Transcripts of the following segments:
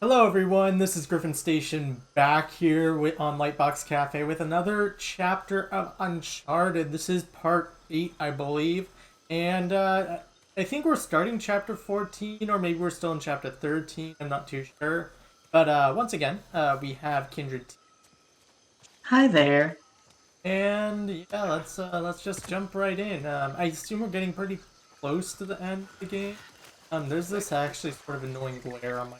Hello everyone, this is GriffinStation back here on Lightbox Cafe with another chapter of Uncharted. This is part 8, I believe, and I think we're starting chapter 14, or maybe we're still in chapter 13, I'm not too sure. But once again, we have KindredTea, Hi there. and yeah, let's just jump right in. I assume we're getting pretty close to the end of the game. There's this actually sort of annoying glare on my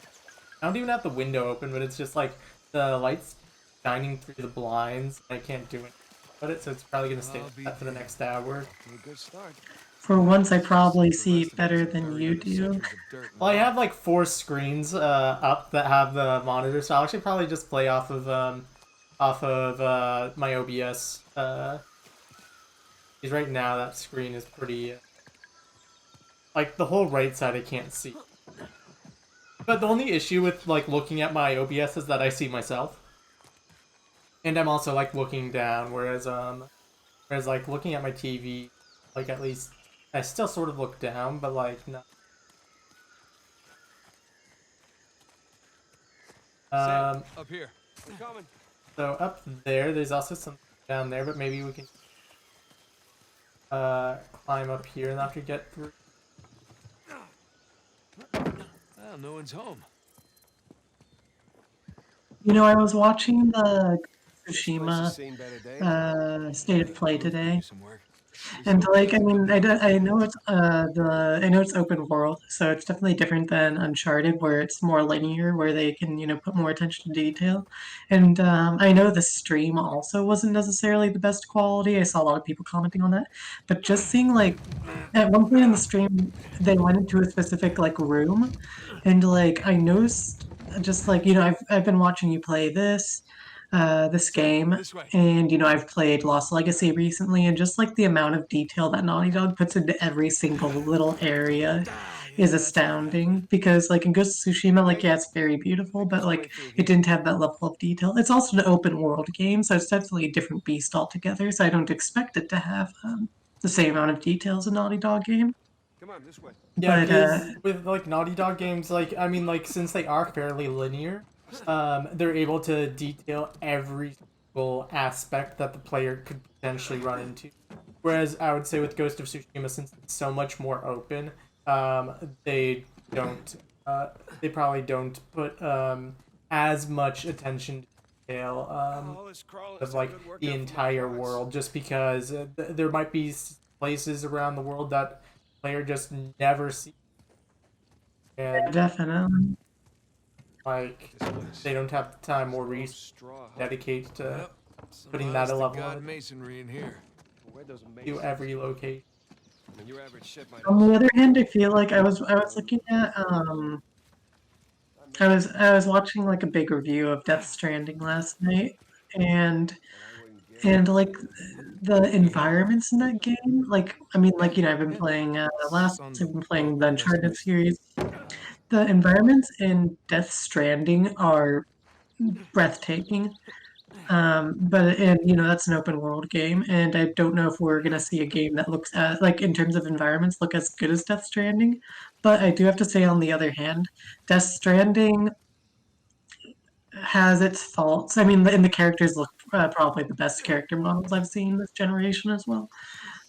I don't even have the window open, but it's just like the lights shining through the blinds. I can't do it about it, so it's probably gonna stay like that for the next hour. Off to a good start. For once, I probably The see rest it of us better are than buried you under do. centuries of dirt and Well, I rot. have like 4 screens up that have the monitor, so I'll actually probably just play off of my OBS. Because right now that screen is pretty like the whole right side I can't see. But the only issue with like looking at my OBS is that I see myself, and I'm also like looking down, whereas like looking at my TV, like at least I still sort of look down, but like no. Sam, Um, up here. I'm coming. so up there, there's also something down there, but maybe we can climb up here and after get through. Well, no one's home. I was watching the This place has Tsushima seen better days. state of play Roof could today, use some work. and like, I know it's open world, so it's definitely different than Uncharted, where it's more linear, where they can put more attention to detail. And I know the stream also wasn't necessarily the best quality. I saw a lot of people commenting on that, but just seeing like at one point in the stream, they went into a specific like room, and like I noticed just like I've been watching you play this Sam, game, this way. and I've played Lost Legacy recently, and just like the amount of detail that Naughty Dog puts into every single little area is Yeah, that's right. astounding. Because like in Ghost of Tsushima, like Okay, yeah, it's very I beautiful, think but there's a way like through it here. didn't have that level of detail. It's also an open world game, so it's definitely a different beast altogether. So I don't expect it to have the same amount of detail as a Naughty Dog game. Come on, this way. Yeah, But because with like Naughty Dog games, like I mean, like since they are fairly linear, they're able to detail every single aspect that the player could potentially run into. Whereas I would say with Ghost of Tsushima, since it's so much more open, they don't, uh, they probably don't put as much attention to detail Oh, let's crawl. of It's a like good the workout for my entire quads. world, just because there might be places around the world that player just never see, yeah, and definitely. like This place. they don't have the time or Slow resources straw to hut. dedicate to Yep. Some putting that a honest to level God of masonry in here. Where those to masons? every location. I mean, your average shit might On have the some other dirt. hand, I feel like I was looking at I was watching like a big review of Death Stranding last night, and But I wouldn't give and it. like the environments in that game, like I mean, like I've been Yeah, playing it's last on the I've been boat playing the west of Uncharted us. series. The environments in Death Stranding are breathtaking. But and that's an open world game, and I don't know if we're gonna see a game that looks at like in terms of environments look as good as Death Stranding. But I do have to say, on the other hand, Death Stranding has its faults. I mean, and the characters look probably the best character models I've seen this generation as well.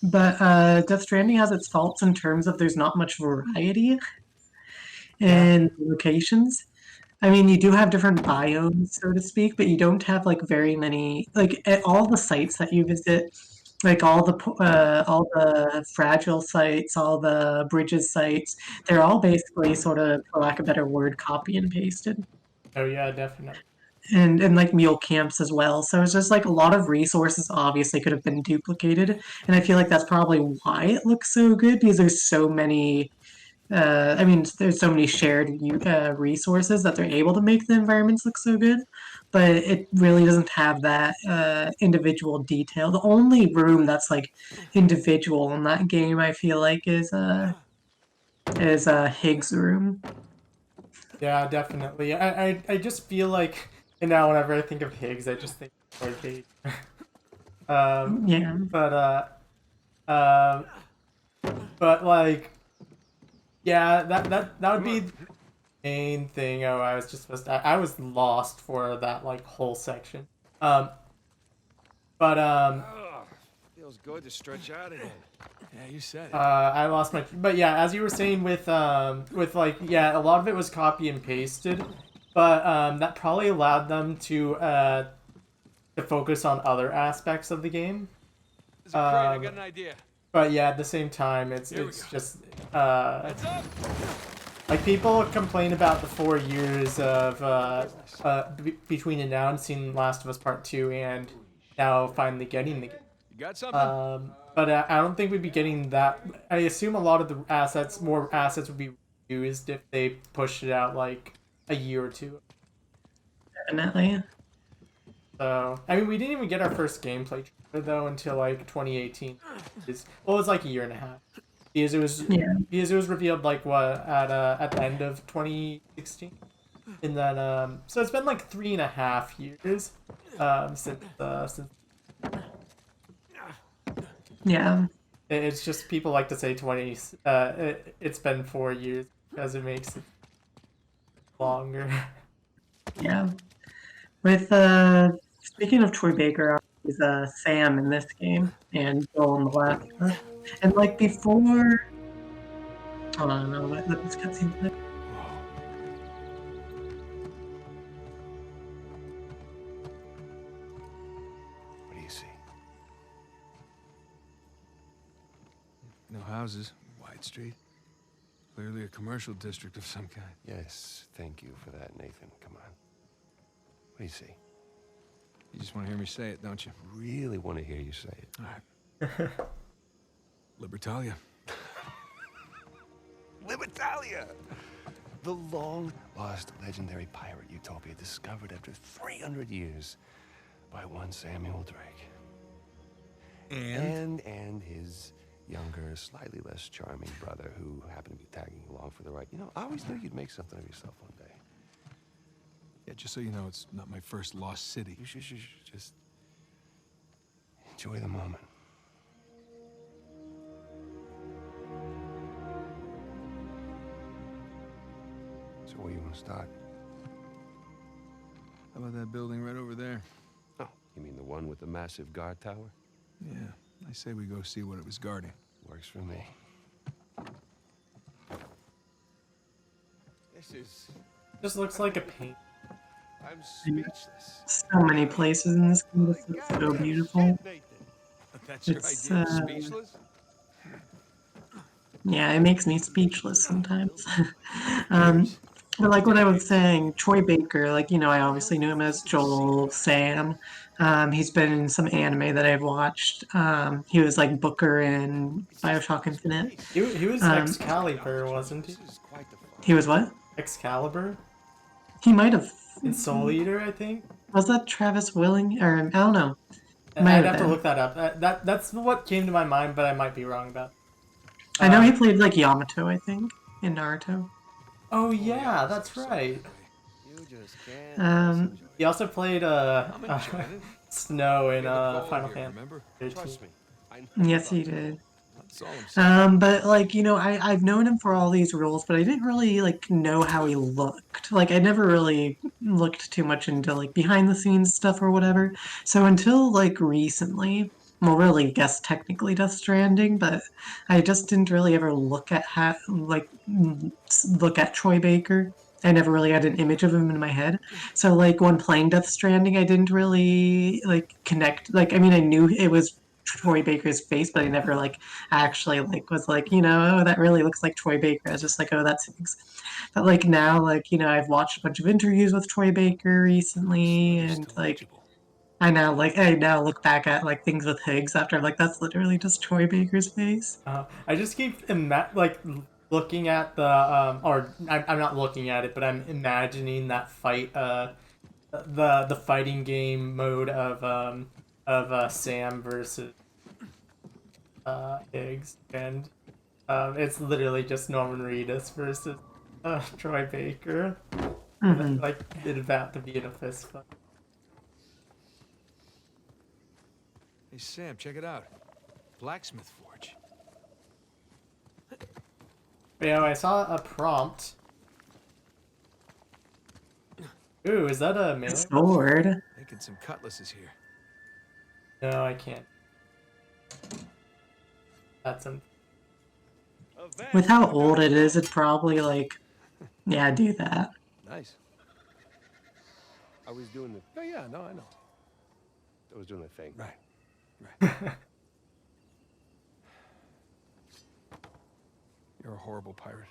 But Death Stranding has its faults in terms of there's not much variety Yeah, in locations. I mean, you do have different biomes, so to speak, but you don't have like very many. Like at all the sites that you visit, like all the fragile sites, all the bridges sites, they're all basically sort of, for lack of a better word, copy and pasted. oh yeah, definitely. And like mule camps as well. So it's just like a lot of resources obviously could have been duplicated, and I feel like that's probably why it looks so good because there's so many. I mean, there's so many shared resources that they're able to make the environments look so good, but it really doesn't have that individual detail. The only room that's like individual in that game, I feel like, is Higgs' room. Yeah, definitely. I just feel like, and now whenever I think of Higgs, I just think of arcade. um, Yeah. but um, but like, yeah, that would Come be on. main thing. Oh, I was just supposed to, I was lost for that like whole section. Um, but Oh, feels good to stretch out again. Yeah, you said it. I lost my. But yeah, as you were saying with like yeah, a lot of it was copy and pasted, but that probably allowed them to focus on other aspects of the game. There's a crate. I Um, got an idea. but yeah, at the same time, Here we it's go. just Heads up. like people complain about the 4 years of between announcing Last of Us Part Two and now finally getting the game. You got something? But I don't think we'd be getting that. I assume a lot of the more assets would be used if they pushed it out like a year or two. Definitely. So I mean, we didn't even get our first gameplay trailer though until like 2018. Well, it was like a year and a half Yeah. because it was revealed like what at the end of 2016, and then so it's been like 3.5 years since Yeah. it's just people like to say 20. It's been 4 years because it makes it longer. Yeah. With speaking of Troy Baker, he's Sam in this game and Joel in the last one. And like before, hold on, no, let this cutscene play. What do you see? No houses. Wide street. Clearly a commercial district of some kind. Yes, thank you for that, Nathan. Come on. What do you see? You just want to hear me say it, don't you? Really want to hear you say it. All right. Libertalia. Libertalia! The long-lost legendary pirate utopia discovered after 300 years by one Samuel Drake. And his younger, slightly less charming brother who happened to be tagging along for the ride. You know, I always knew you'd make something of yourself one day. Yeah, just so you know, it's not my first lost city. You should just enjoy the moment. So where you want to start? How about that building right over there? Oh, you mean the one with the massive guard tower? Yeah, I say we go see what it was guarding. Works for me. This is... Just looks like a paint. I'm speechless. So many places in this game. This is so beautiful. That's your It's idea of speechless? yeah, it makes me speechless sometimes. um, but like what I was saying, Troy Baker, like I obviously knew him as Joel Sam. He's been in some anime that I've watched. He was like Booker in BioShock Infinite. He was Um, Excalibur, wasn't he? This is quite the fun. He was what? Excalibur He might have. in Soul Eater, I think. Was that Travis Willing? Or I don't know. Might I'd have have to been. look that up. That's what came to my mind, but I might be wrong about. I know he played like Yamato, I think, in Naruto. Oh yeah, that's right. You just can't Um, enjoy He also played I'm enjoying it. Snow in We have a goal Final here, Fantasy. Remember? 13. Trust me. I know yes, he about it. did. That's all I'm saying. But like I've known him for all these roles, but I didn't really like know how he looked. Like I never really looked too much into like behind the scenes stuff or whatever. So until like recently, well, really, I guess technically Death Stranding, but I just didn't really ever look at look at Troy Baker. I never really had an image of him in my head. So like when playing Death Stranding, I didn't really like connect. Like I mean, I knew it was Troy Baker's face, but I never like actually like was like oh, that really looks like Troy Baker. I was just like, oh, that's Higgs. But like now, like I've watched a bunch of interviews with Troy Baker recently, This letter's and still like legible. I now look back at like things with Higgs after I'm like that's literally just Troy Baker's face. I just keep like looking at the or I'm not looking at it, but I'm imagining that fight the fighting game mode of Sam versus Higgs, and it's literally just Norman Reedus versus Troy Baker. Hmm. Like it's about to be in a fist fight. Hey, Sam, check it out. Blacksmith forge. But, I saw a prompt Ooh, is that a A melee? sword. Making some cutlasses here. No, I can't. That's un- With how old it is, it'd probably like, yeah, do that. Nice. I was doing the. Oh yeah, no, I know. I was doing the thing. Right. Right. You're a horrible pirate.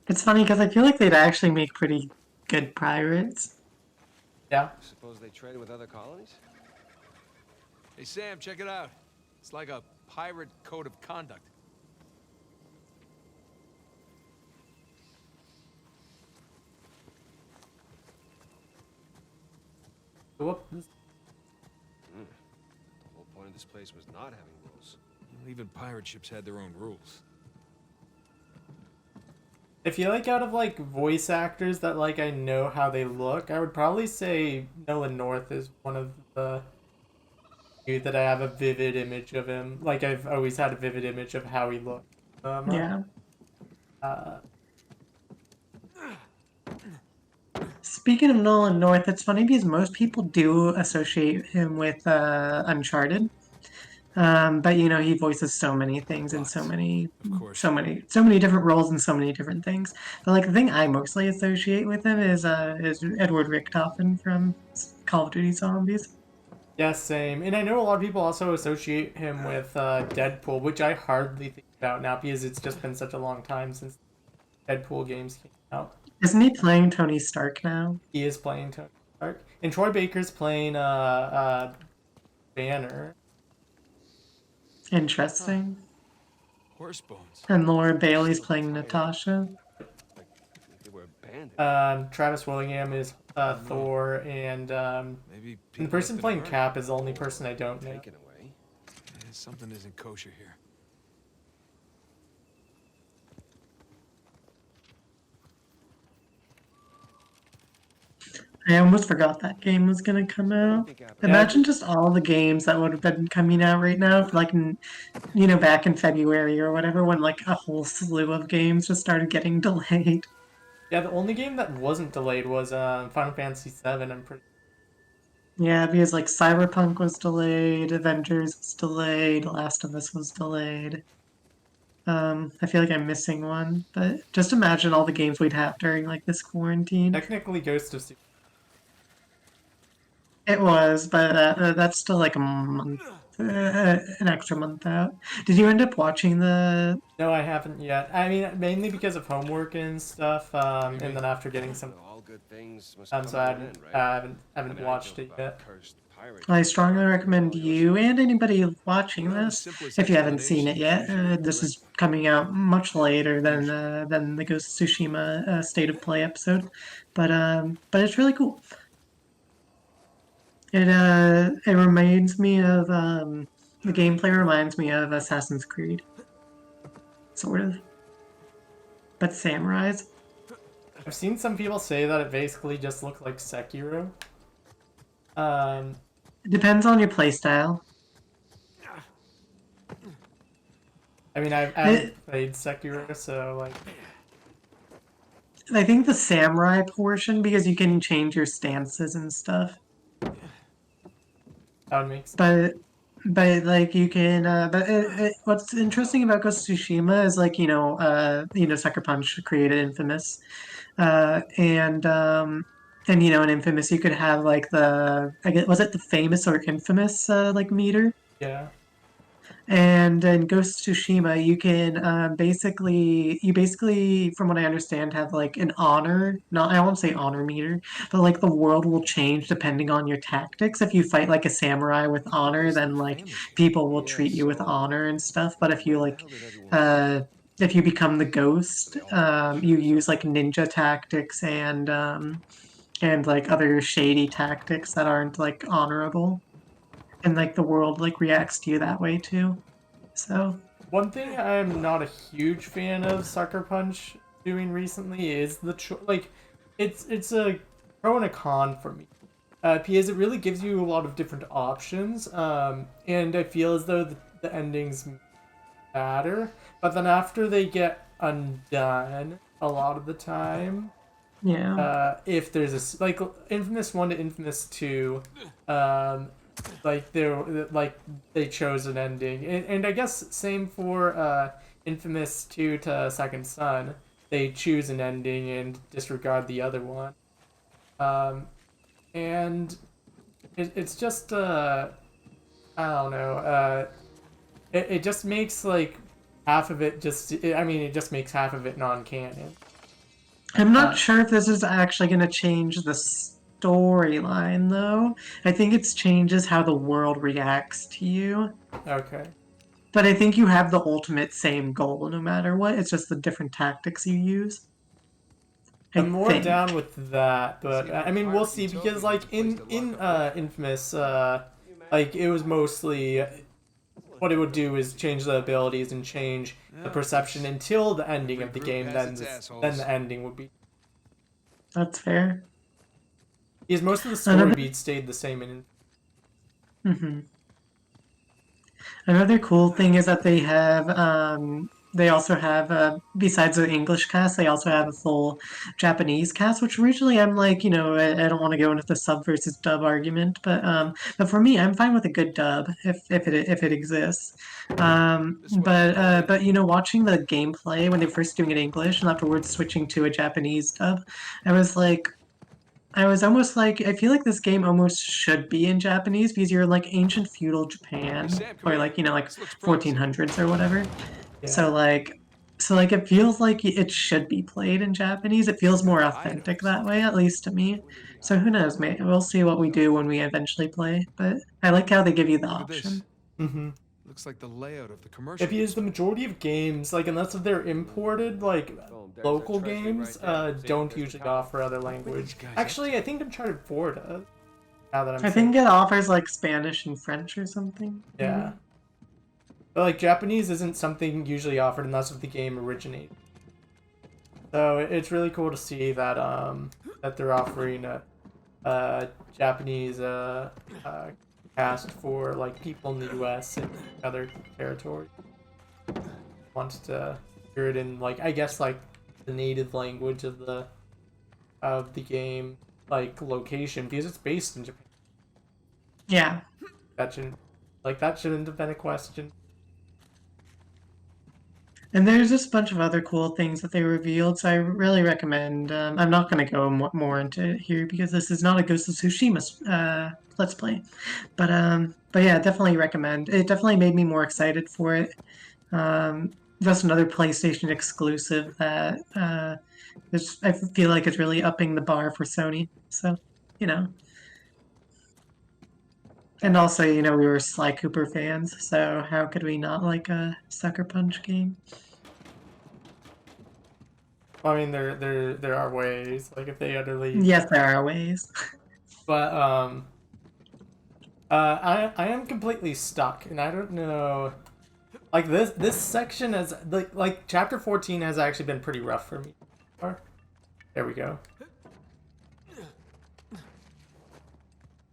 It's funny because I feel like they'd actually make pretty good pirates. Yeah. Suppose they traded with other colonies? Hey, Sam, check it out. It's like a pirate code of conduct. Whoop. The whole point of this place was not having rules. Even pirate ships had their own rules. I feel like out of like voice actors that like I know how they look, I would probably say Nolan North is one of the few that I have a vivid image of him. Like I've always had a vivid image of how he looked. Yeah. Uh, Speaking of Nolan North, it's funny because most people do associate him with Uncharted. But you know, he voices so many things in so Lots. many, Of course. so many different roles and so many different things. But like the thing I mostly associate with him is Edward Richtofen from Call of Duty Zombies. yeah, same. And I know a lot of people also associate him with Deadpool, which I hardly think about now because it's just been such a long time since Deadpool games came out. Isn't he playing Tony Stark now? He is playing Tony Stark, and Troy Baker's playing Banner. Interesting. Horse bones. And Laura Bailey's Still playing tired. Natasha. Like they were abandoned. Travis Willingham is Thor, and Maybe the people person left playing in a hurry. Cap is the only person I don't know. Taken away. Yeah, something isn't kosher here. I almost forgot that game was gonna come out. Think happened? Imagine just all the games that would have been coming out right now, for like, you know, back in February or whatever, when like a whole slew of games just started getting delayed. Yeah, the only game that wasn't delayed was Final Fantasy VII. I'm pretty. Yeah, because like Cyberpunk was delayed, Avengers was delayed, Last of Us was delayed. I feel like I'm missing one, but just imagine all the games we'd have during like this quarantine. Technically, Ghost of Tsushima. It was, but that's still like a month, an extra month out. Did you end up watching the? No, I haven't yet. I mean, mainly because of homework and stuff, and then after getting some, All good things must come so to I an haven't, end, I right? haven't, haven't I watched joke it about yet. cursed pirates. I strongly recommend you and anybody watching Well, the this, simplest if you haven't seen it explanation yet. is usually This correct. is coming out much later than the Ghost of Tsushima State of Play episode, but it's really cool. It reminds me of the gameplay reminds me of Assassin's Creed, sort of, but samurais. I've seen some people say that it basically just looks like Sekiro. Um, It depends on your playstyle. I mean, I haven't played Sekiro, so like, I think the samurai portion, because you can change your stances and stuff. that would make sense. But like you can what's interesting about Ghost of Tsushima is like Sucker Punch created Infamous, and you know in Infamous you could have like the I guess was it the famous or infamous like meter. Yeah. And in Ghost of Tsushima, you can you basically, from what I understand, have like an honor, not, I won't say honor meter, but like the world will change depending on your tactics. If you fight like a samurai with What honor, was the then like family thing? people will Yeah, treat you with so honor and stuff. But if you where the like, hell did everyone uh, if you become the ghost, They all have you pictures use or like ninja tactics and like other shady tactics that aren't like honorable, and like the world like reacts to you that way too. So. One thing I'm not a huge fan of Sucker Punch doing recently is like, it's a pro and a con for me. Because it really gives you a lot of different options, and I feel as though the endings matter. But then after they get undone, a lot of the time. Yeah. If there's like Infamous 1 to Infamous 2, like they chose an ending, and I guess same for Infamous 2 to Second Son. They choose an ending and disregard the other one. And it's just I don't know. It just makes like half of it just. I mean, it just makes half of it non-canon. I'm not Uh, sure if this is actually going to change the storyline, though. I think it changes how the world reacts to you. okay. But I think you have the ultimate same goal no matter what. It's just the different tactics you use. I I'm more down think. with that, but I mean we'll see because like in Infamous, like it was mostly what it would do is change the abilities and change the perception until the ending of the game. Then the ending would be That's fair. because most of the story Another. beats stayed the same in. Mhm. Another cool thing is that they also have besides the English cast, they also have a full Japanese cast, which originally I'm like, I don't want to go into the sub versus dub argument, but for me, I'm fine with a good dub if it exists. But watching the gameplay when they first doing it in English and afterwards switching to a Japanese dub, I was like, I was almost like, I feel like this game almost should be in Japanese because you're in like ancient feudal Hey, Japan Sam, come or here. like This looks promising. 1400s or whatever. Yeah. So like, it feels like it should be played in Japanese. It feels Some more kind of authentic items. that way, at least to me. So who knows, mate? We'll see what we do when we eventually play. But I like how they give you the Look at this. option. Mm-hmm. Looks like the layout of the commercial Because the district. majority of games, like unless if they're imported, like local games, don't usually offer other language. Guys, Actually, I think Uncharted 4 does. Now that I'm I saying, think it offers like Spanish and French or something. yeah. But like Japanese isn't something usually offered unless if the game originates. So it's really cool to see that that they're offering a Japanese cast for like people in the U.S. and other territories. Wants to hear it in like I guess like the native language of the game, like location because it's based in Japan. Yeah. That shouldn't have been a question. And there's just a bunch of other cool things that they revealed, so I really recommend. I'm not going to go more into it here because this is not a Ghost of Tsushima Let's Play, but yeah, definitely recommend. It definitely made me more excited for it. Just another PlayStation exclusive that I feel like is really upping the bar for Sony. So, you know, and Yeah. also we were Sly Cooper fans, so how could we not like a Sucker Punch game? I mean, there are ways like if they utterly, Yes, there are ways. but I am completely stuck, and I don't know. Like this section has like chapter 14 has actually been pretty rough for me. There we go.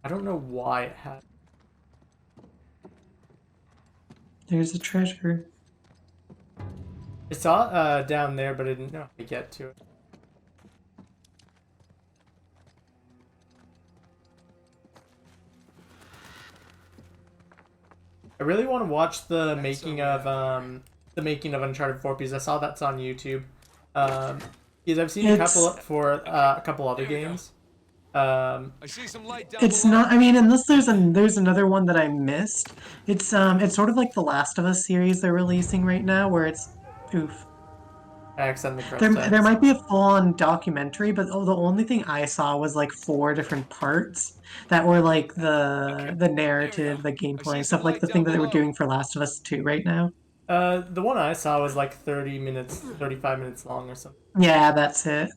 I don't know why it had. There's a treasure. I saw it down there, but I didn't know how to get to it. I really want to watch the making of Uncharted 4 because I saw that's on YouTube. Because I've seen a couple other games. I see some light down It's below. not. I mean, unless there's another one that I missed. It's sort of like the Last of Us series they're releasing right now, where it's oof. I accidentally There pressed there X. might be a full-on documentary, but the only thing I saw was like four different parts that were like the There we go. narrative, the I gameplay see and some stuff, like light the thing down that they were below. doing for Last of Us 2 right now. The one I saw was like 30 minutes, 35 minutes long or something. Yeah, that's it.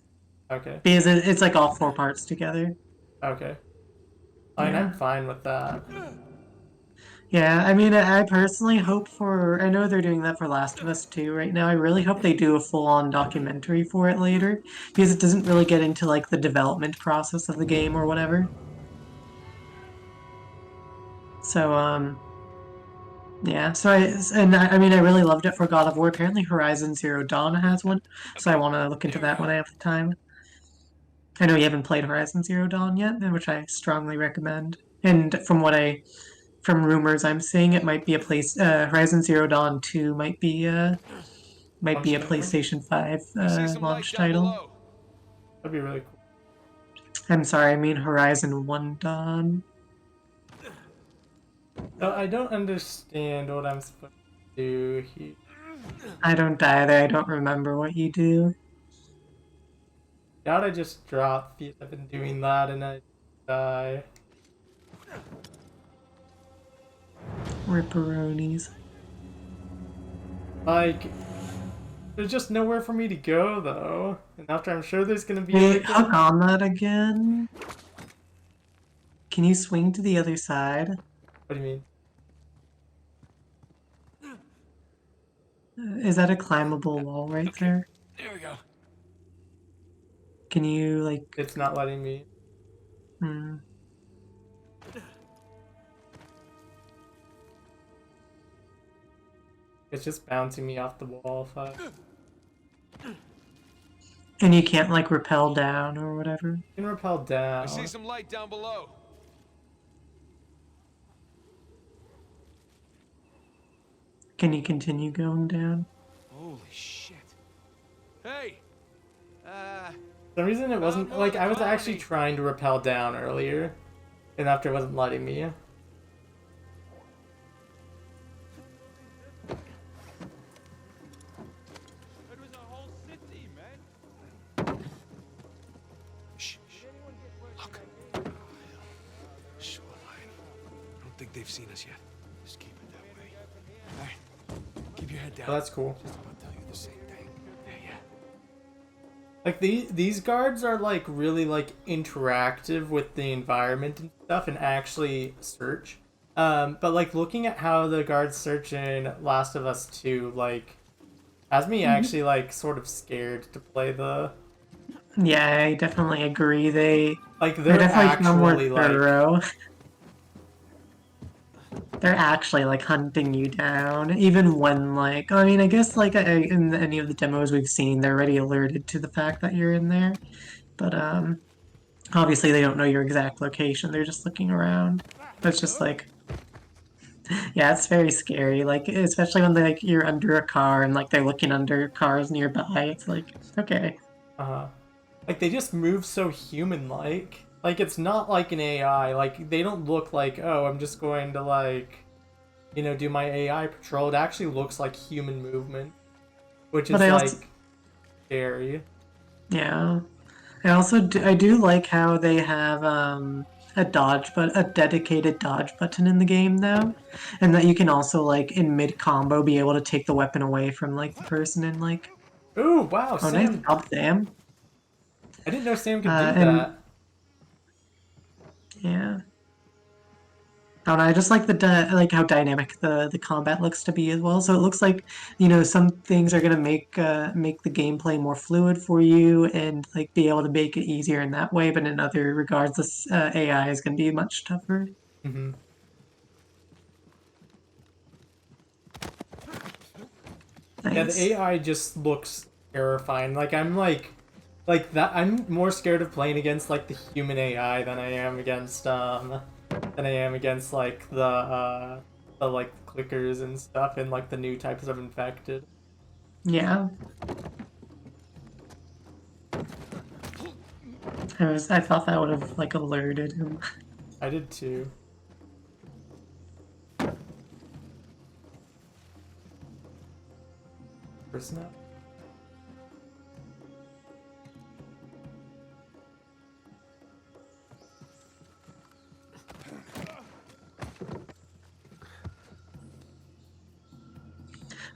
Okay. Because it's like all four parts together. Okay. I mean, I'm Yeah. fine with that. Yeah, I mean, I personally hope for. I know they're doing that for Last of Us 2 right now. I really hope they do a full-on documentary for it later because it doesn't really get into like the development process of the game or whatever. So, Yeah, so I mean, I really loved it for God of War. Apparently, Horizon Zero Dawn has one, so I want to look into There we that when go. I have the time. I know you haven't played Horizon Zero Dawn yet, which I strongly recommend. And from rumors I'm seeing, it might be a place. Horizon Zero Dawn 2 might be Launch a title. PlayStation 5 I see some light launch down title. below. That'd be really cool. I'm sorry, I mean Horizon 1 Dawn. So I don't understand what I'm supposed to do here. I don't either. I don't remember what you do. Doubt I just drop because I've been doing that and I die. Ripperonis. Like, there's just nowhere for me to go though. And after I'm sure there's gonna be Wait, like hook a... on that again. Can you swing to the other side? What do you mean? Is that a climbable wall right Okay, there? there we go. Can you like? It's not letting me. Hmm. It's just bouncing me off the wall if I And you can't like rappel down or whatever. can rappel I see down. some light down below. Can you continue going down? Holy shit. Hey! For some reason it wasn't more like of the I was actually colony. trying to rappel down earlier. And after it wasn't letting me. It was a whole city, man. Shh, shh. Look. Shoreline. I don't think they've seen us yet. Just keep it that way. Alright. Keep your head down. Oh, that's cool. I'll tell you the same thing. Yeah. Like these guards are like really like interactive with the environment and stuff and actually search. But like looking at how the guards search in Last of Us 2 like has me actually like sort of scared to play the Yeah, I definitely agree. like They're they're definitely no more actually like thorough. They're actually like hunting you down, even when like I mean, I guess like in any of the demos we've seen, they're already alerted to the fact that you're in there. But obviously they don't know your exact location. They're just looking around. It's just like yeah, it's very scary. Like especially when like you're under a car and like they're looking under cars nearby. It's like okay. uh like they just move so human like. Like it's not like an AI. Like they don't look like, oh, I'm just going to like do my AI patrol. It actually looks like human movement, which But is I also like scary. yeah. I do like how they have a dedicated dodge button in the game now, and that you can also like in mid combo be able to take the weapon away from like the person and like Ooh, wow, oh nice Sam. job Sam. I didn't know Sam could do And that. yeah. Oh, and I just like like how dynamic the combat looks to be as well. So it looks like some things are gonna make the gameplay more fluid for you and like be able to make it easier in that way. But in other regards, this AI is gonna be much tougher. Hmm. Yeah, the Nice. AI just looks terrifying. Like I'm like that. I'm more scared of playing against like the human AI than I am against like the like clickers and stuff and like the new types of infected. Yeah. I thought that would have like alerted him. I did too. Snap.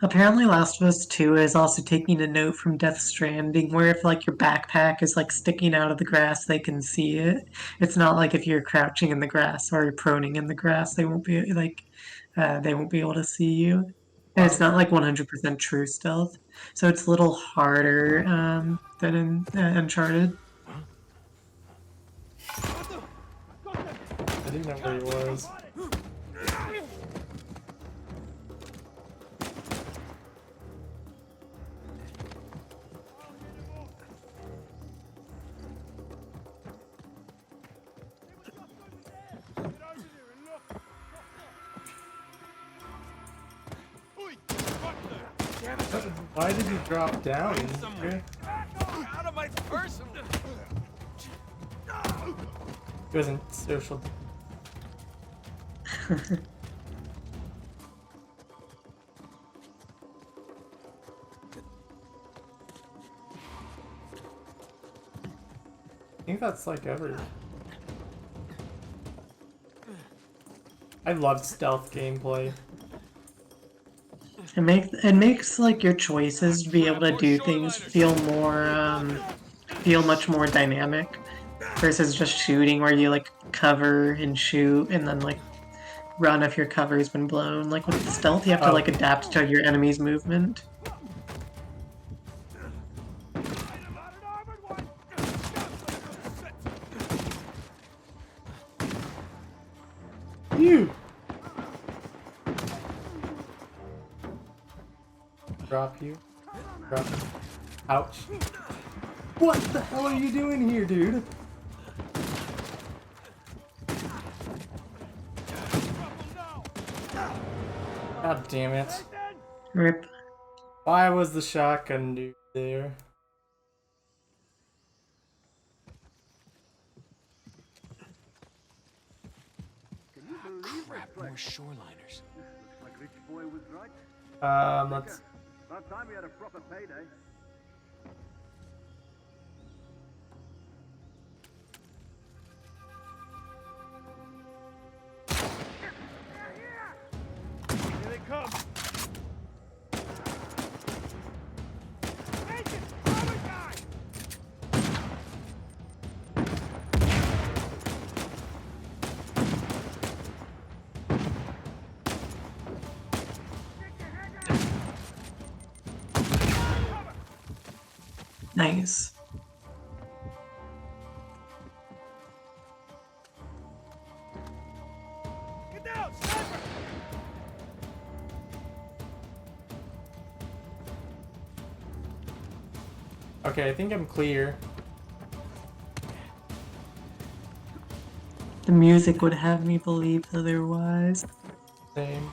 Apparently Last of Us 2 is also taking a note from Death Stranding, where if like your backpack is like sticking out of the grass, they can see it. It's not like if you're crouching in the grass or you're proning in the grass, they won't be able to see you. And it's Wow. not like 100% true stealth, so it's a little harder than in Uncharted. I didn't know where he was. Why did you drop down? Here? Out of my person! It wasn't social. I think that's like every. I love stealth gameplay. It makes like your choices to be able to do things feel more feel much more dynamic versus just shooting where you like cover and shoot and then like run if your cover's been blown. Like with stealth you have to Oh. like adapt to your enemy's movement. You. Drop you. Drop. Ouch. What the hell are you doing here, dude? God damn it. Rip. Why was the shotgun dude there? Crap, more shoreliners. Like rich boy was right. Let's. About time we had a proper payday. Here they come! Agent! Other guy! Nice. Get down! Sniper! Okay, I think I'm clear. The music would have me believe otherwise. Same.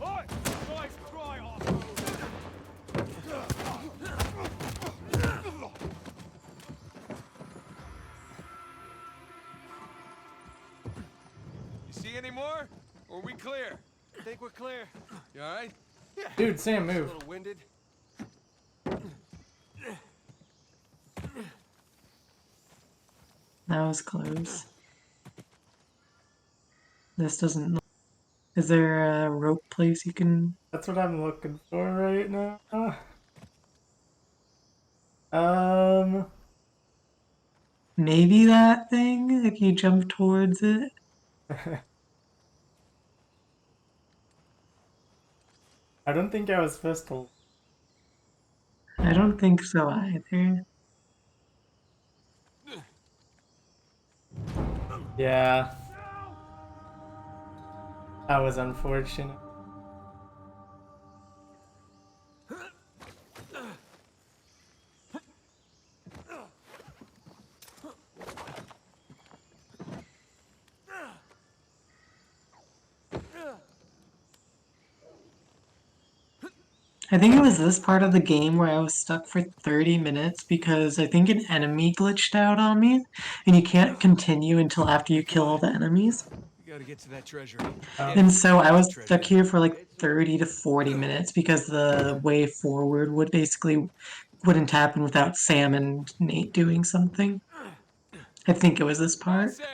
Oi! Nice try, off! You see any more? Or are we clear? I think we're clear. You alright? Dude, Sam, A move. little winded. That was close. This doesn't. Is there a rope place you can? That's what I'm looking for right now. Um, Maybe that thing if you jump towards it. I don't think I was supposed to. I don't think so either. Yeah. That was unfortunate. I think it was this part of the game where I was stuck for 30 minutes because I think an enemy glitched out on me, and you can't continue until after you kill all the enemies. We gotta get to that treasure. And so I was stuck here for like 30 to 40 minutes because the way forward would basically wouldn't happen without Sam and Nate doing something. I think it was this Come on, part. Sam!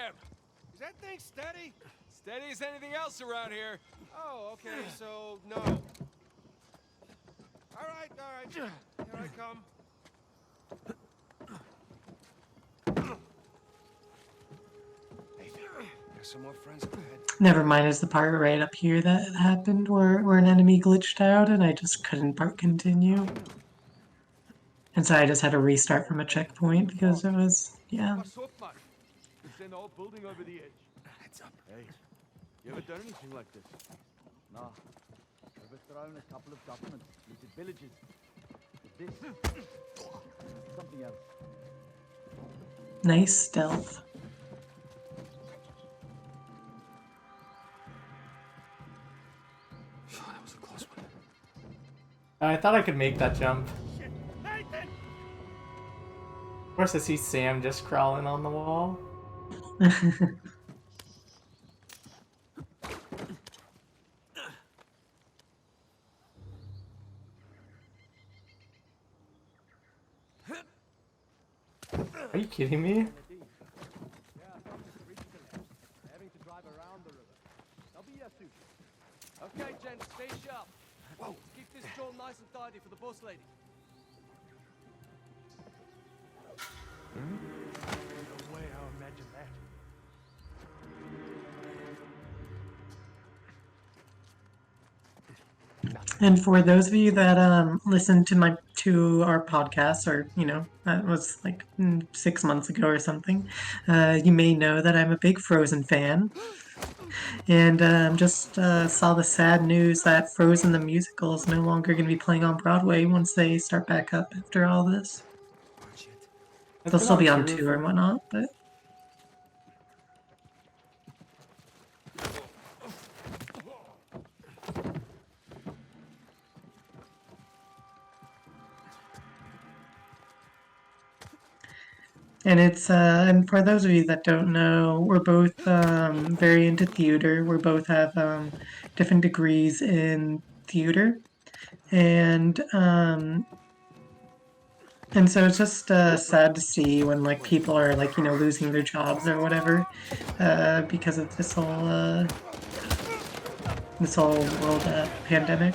Is that thing steady? Steady as anything else around here. Oh, okay, so no. Alright, alright. Here I come. Nathan, there's some more friends up ahead. Never mind, it's the part right up here that happened where an enemy glitched out and I just couldn't part continue. And so I just had to restart from a checkpoint because it was, yeah. What's up, man? It's an old building over the edge. Heads up. Hey, you ever done anything like this? No. Overthrown a couple of governments, looted villages. But this, something else. Nice stealth. I thought I could make that jump. Shit! Nathan! Of course, I see Sam just crawling on the wall. Are you kidding me? Yeah, from the bridge to the left. Having to drive around the river. I'll be here soon. Okay, gents, stay sharp. Whoa, keep this jaw nice and tidy for the boss lady. No way I imagined that. And for those of you that listen to our podcast, or that was like 6 months ago or something, you may know that I'm a big Frozen fan, and just saw the sad news that Frozen the musical is no longer going to be playing on Broadway once they start back up after all this. It's They'll been still be on tour tour and whatnot, but. And and for those of you that don't know, we're both very into theater. We both have different degrees in theater, and so it's just sad to see when like people are like losing their jobs or whatever because of this whole world pandemic.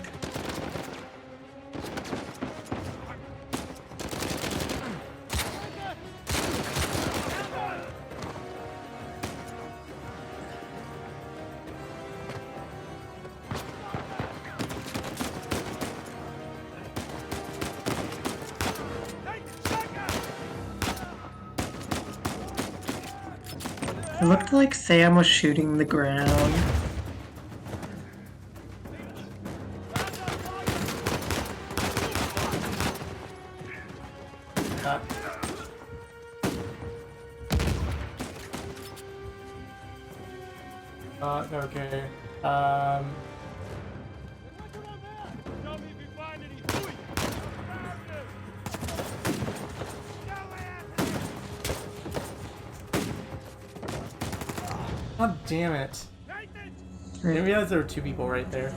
It looked like Sam was shooting the ground. Okay. Tell me if you find any hooey! God damn it. Nathan! I didn't realize there were two people right there.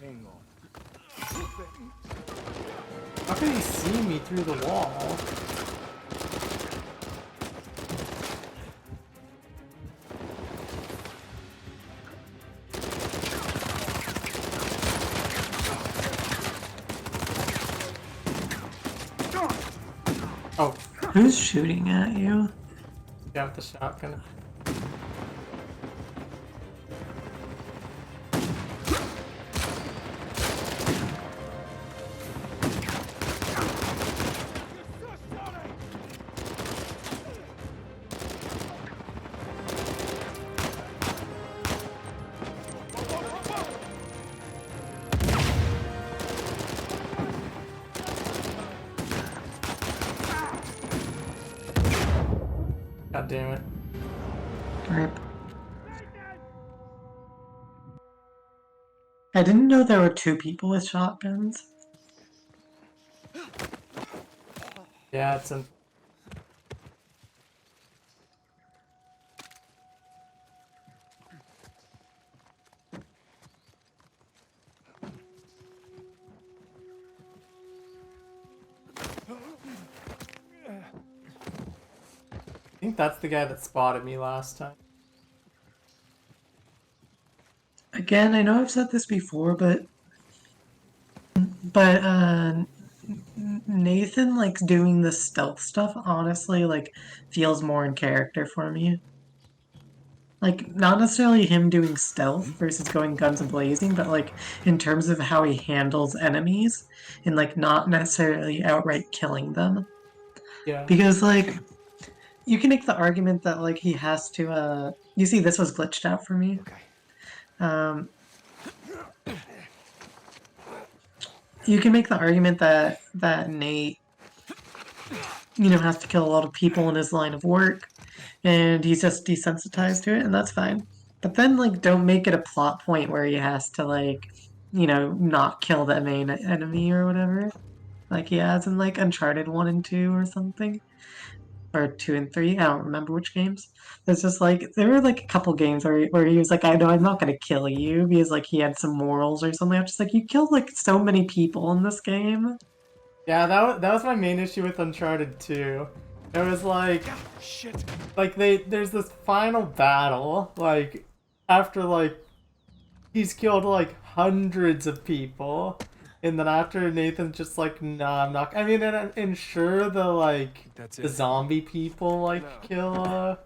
Hang on. How can he see me through the wall? Oh, Who's shooting at you? yeah, with the shotgun. God damn it. Rip. I didn't know there were two people with shotguns. Yeah, it's a... I think that's the guy that spotted me last time. Again, I know I've said this before, but Nathan likes doing the stealth stuff. Honestly, like feels more in character for me. Like not necessarily him doing stealth versus going guns blazing, but like in terms of how he handles enemies and like not necessarily outright killing them. Yeah. Because like you can make the argument that like he has to. You see, this was glitched out for me. Okay. Um, you can make the argument that Nate, has to kill a lot of people in his line of work, and he's just desensitized to it, and that's fine. But then, like, don't make it a plot point where he has to, like, not kill the main enemy or whatever, like he has in, like, Uncharted 1 and 2 or something. Or 2 and 3, I don't remember which games. It's just, like, there were, like, a couple games where he was like, I know I'm not gonna kill you, because, like, he had some morals or something. I'm just like, you killed, like, so many people in this game. Yeah, that was my main issue with Uncharted 2. It was Shit. like there's this final battle, like after like he's killed like hundreds of people, and then after Nathan's just like, nah, I'm not. I mean, and sure That's the it. zombie people like kill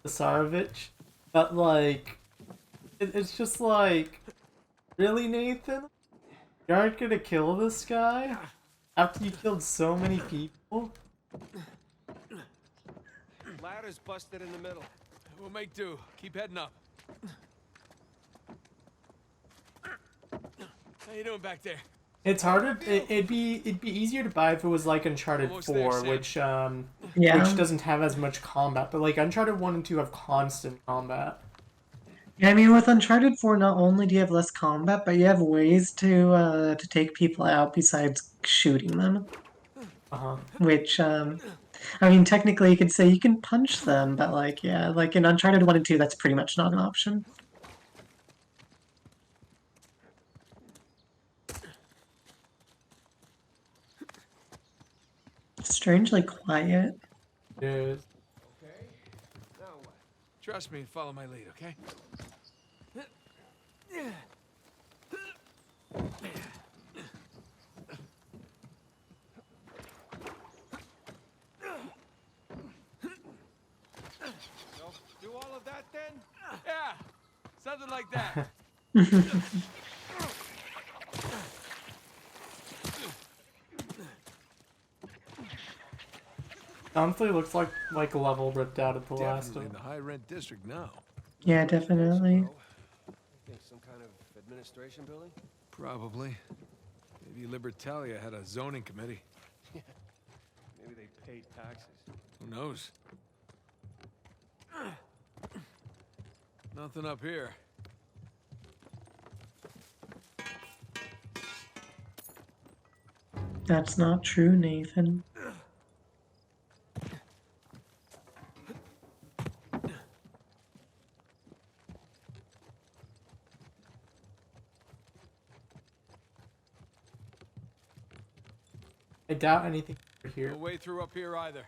Tsarevich, but like it's just like, really, Nathan? You aren't gonna kill this guy after you killed so many people? Ladder's busted in the middle. We'll make do. Keep heading up. How you doing back there? It's harder. It'd be easier to buy if it was like Uncharted Almost there, 4, Sam. which Yeah. doesn't have as much combat. But like Uncharted 1 and 2 have constant combat. Yeah, I mean, with Uncharted 4, not only do you have less combat, but you have ways to take people out besides shooting them. Uh-huh. Which, I mean, technically you could say you can punch them, but like, yeah, like in Uncharted 1 and 2, that's pretty much not an option. Strangely quiet. Yes. Okay. Now what? Trust me and follow my lead, okay? So, do all of that then? Yeah, something like that. Honestly, looks like a level ripped out of the last Definitely in one. the high rent district now. Yeah, definitely. You think some kind of administration building? Probably. Maybe Libertalia had a zoning committee. Maybe they paid taxes. Who knows? Nothing up here. That's not true, Nathan. I doubt anything over here. No way through up here either.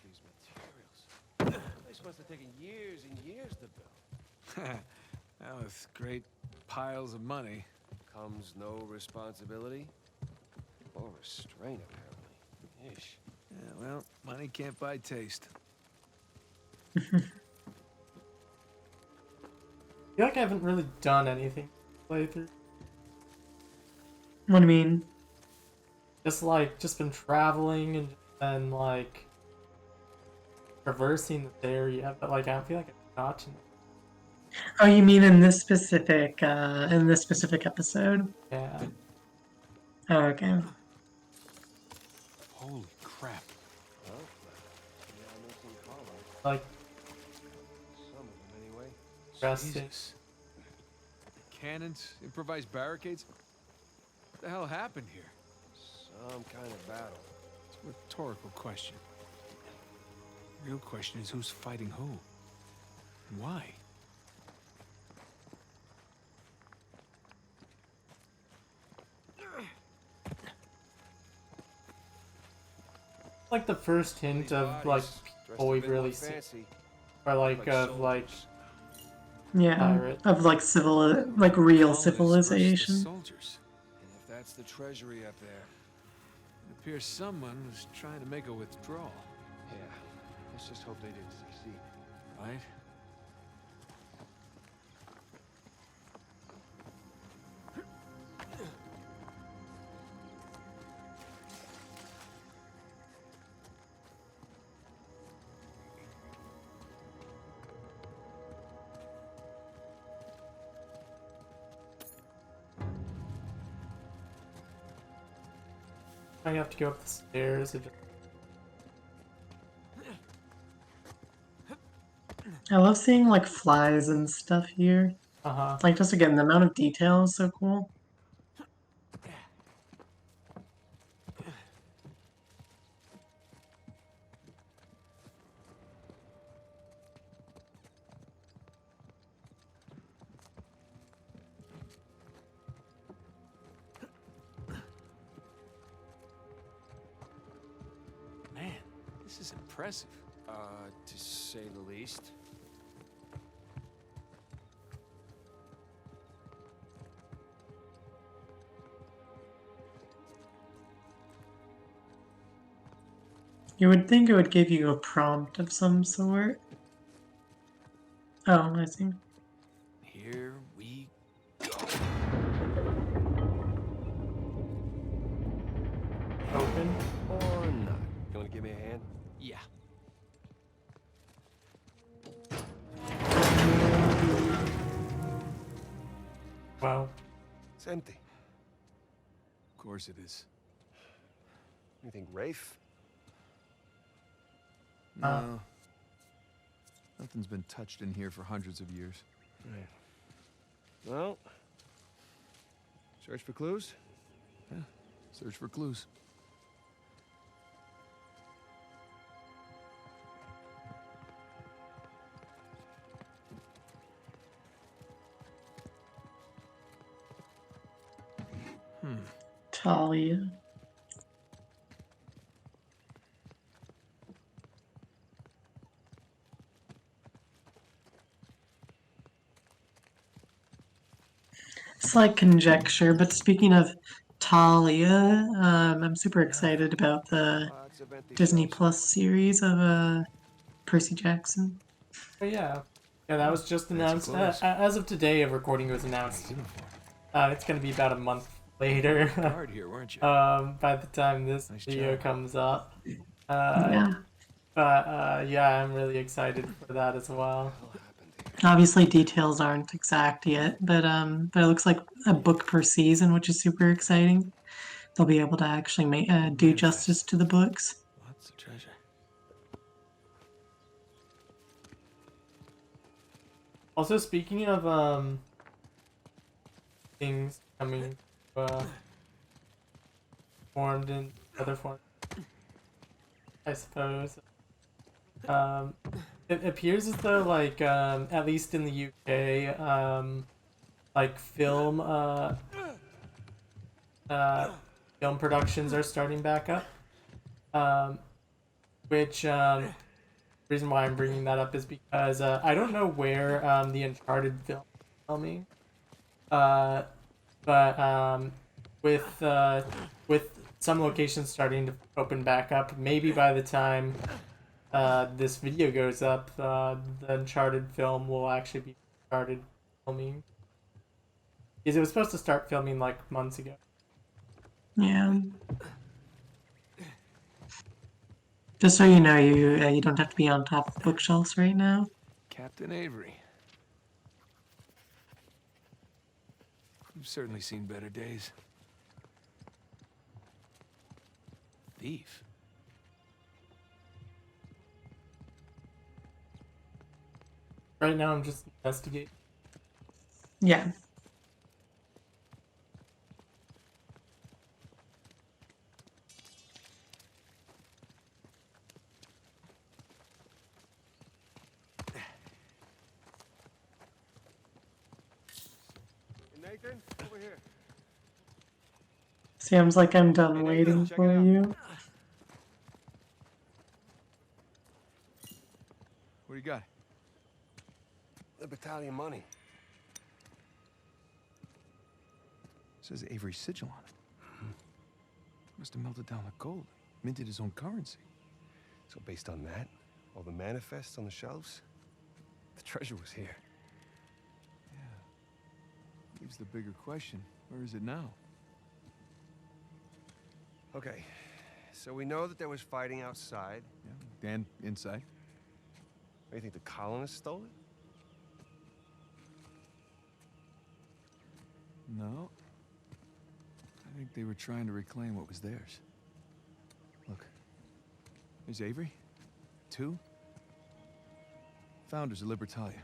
These materials. This must have taken years and years to build. Now with great piles of money. Comes no responsibility or restraint, apparently. Ish. Yeah, well, money can't buy taste. I feel like I haven't really done anything playthrough. What do you mean? Just been traveling and then like traversing this area, but like I don't feel like I've gotten. Oh, you mean in this specific episode? Yeah. Oh, okay. Holy crap. Well, yeah, I know some call Like some of them anyway. resting. Jesus. Cannons, improvised barricades. What the hell happened here? Some kind of battle. It's a rhetorical question. The real question is who's fighting who? And why? Like the first hint of like people we've really seen, fancy. or like of like Yeah, pirate. of like real Colonists versus the civilization. soldiers. And if that's the treasury up there, It appears someone was trying to make a withdrawal, yeah, let's just hope they didn't succeed. right? I have to go up the stairs. I love seeing like flies and stuff here. Uh-huh. Like just again, the amount of detail is so cool. Man, this is impressive. To say the least. You would think it would give you a prompt of some sort. Oh, I see. Here we Open. Or not. You want to give me a hand? Yeah. Wow. It's empty. Of course it is. You think Rafe? No. Nothing's been touched in here for hundreds of years. Right. Well, search for clues? Yeah. Search for clues. Talia. It's like conjecture, but speaking of Talia, I'm super excited about the Lots of empty Disney shelves. Plus series of Percy Jackson. But yeah. Yeah, that was just announced. close. As of today of recording, it was announced. It's gonna be about a month later. Hard here, weren't you? By the time this Nice video job. comes up. Yeah. But yeah, I'm really excited for that as well. Obviously, details aren't exact yet, but it looks like a book per season, which is super exciting. They'll be able to actually do Manifest. justice to the books. Lots of treasure. Also, speaking of things coming formed in other forms, I suppose. It appears as though like at least in the UK, like film productions are starting back up. Which reason why I'm bringing that up is because I don't know where the Uncharted film is filming, but with some locations starting to open back up, maybe by the time this video goes up, the Uncharted film will actually be started filming. Because it was supposed to start filming like months ago. Yeah. Just so you know, you don't have to be on top of bookshelves right now. Captain Avery. You've certainly seen better days. Thief. Right now, I'm just investigating. Yeah. Nathan, over here. Seems like I'm done Hey, Nathan, waiting check for it out. you. What do you got? The battalion money. Says Avery's sigil on it. Must have melted down the gold. Minted his own currency. So based on that, all the manifests on the shelves, the treasure was here. Leaves the bigger question. Where is it now? Okay, so we know that there was fighting outside. Yeah. Dan, inside. Do you think the colonists stole it? No. I think they were trying to reclaim what was theirs. There's Avery. 2. Founders of Libertalia.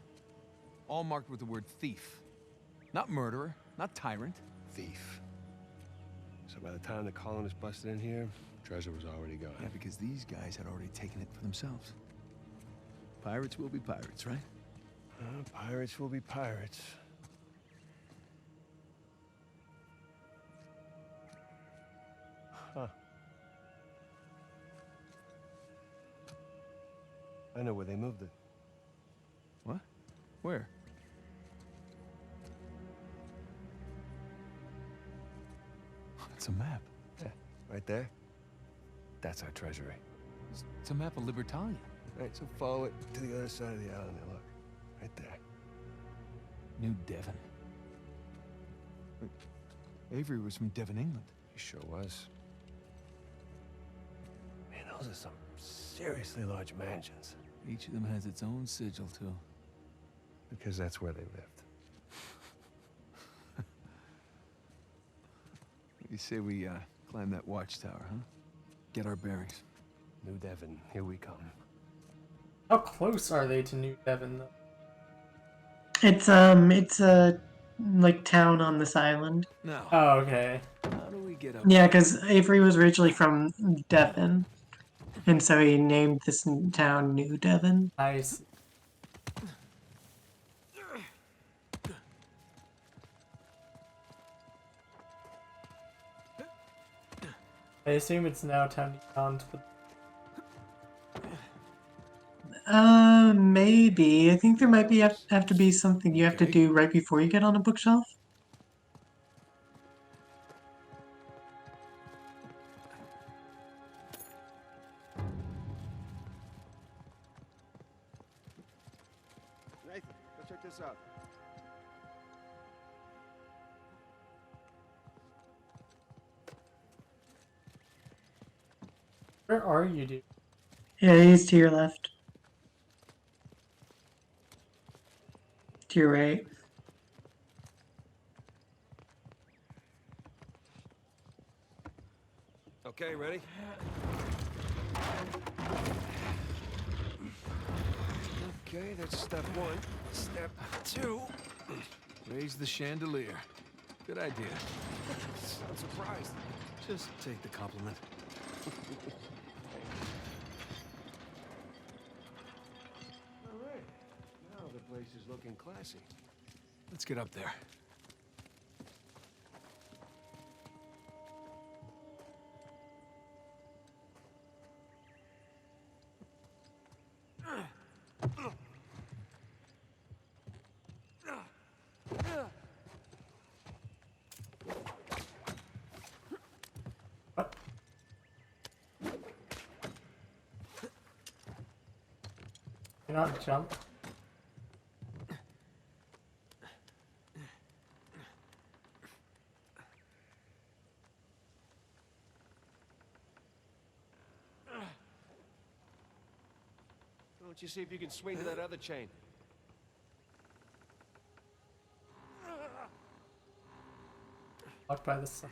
All marked with the word thief. Not murderer, not tyrant. Thief. So by the time the colonists busted in here, treasure was already gone. Yeah, because these guys had already taken it for themselves. Pirates will be pirates, right? Pirates will be pirates. Huh. I know where they moved it. What? Where? It's a map. Yeah, right there. That's our treasury. It's a map of Libertalia. Right, so follow it to the other side of the island there, look. Right there. New Devon. Wait, Avery was from Devon, England. He sure was. Man, those are some seriously large mansions. Each of them has its own sigil, too. Because that's where they lived. You say we, climb that watchtower, huh? Get our bearings. New Devon, here we come. How close are they to New Devon, though? It's a like town on this island. Now, Oh, okay. how do we get up? Yeah, because Avery was originally from Devon, and so he named this town New Devon. I see. I assume it's now time to get on to the... Maybe. I think there might be have to be something you have to do right before you get on a bookshelf. Nathan, go check this out. Where are you, dude? Yeah, he's to your left. To your right. Okay, ready? Okay, that's step 1. Step 2. Raise the chandelier. Good idea. I'm surprised. Just take the compliment. All right. Now the place is looking classy. Let's get up there. What? You not jump? Why don't you see if you can swing to that other chain? Blocked by the sun.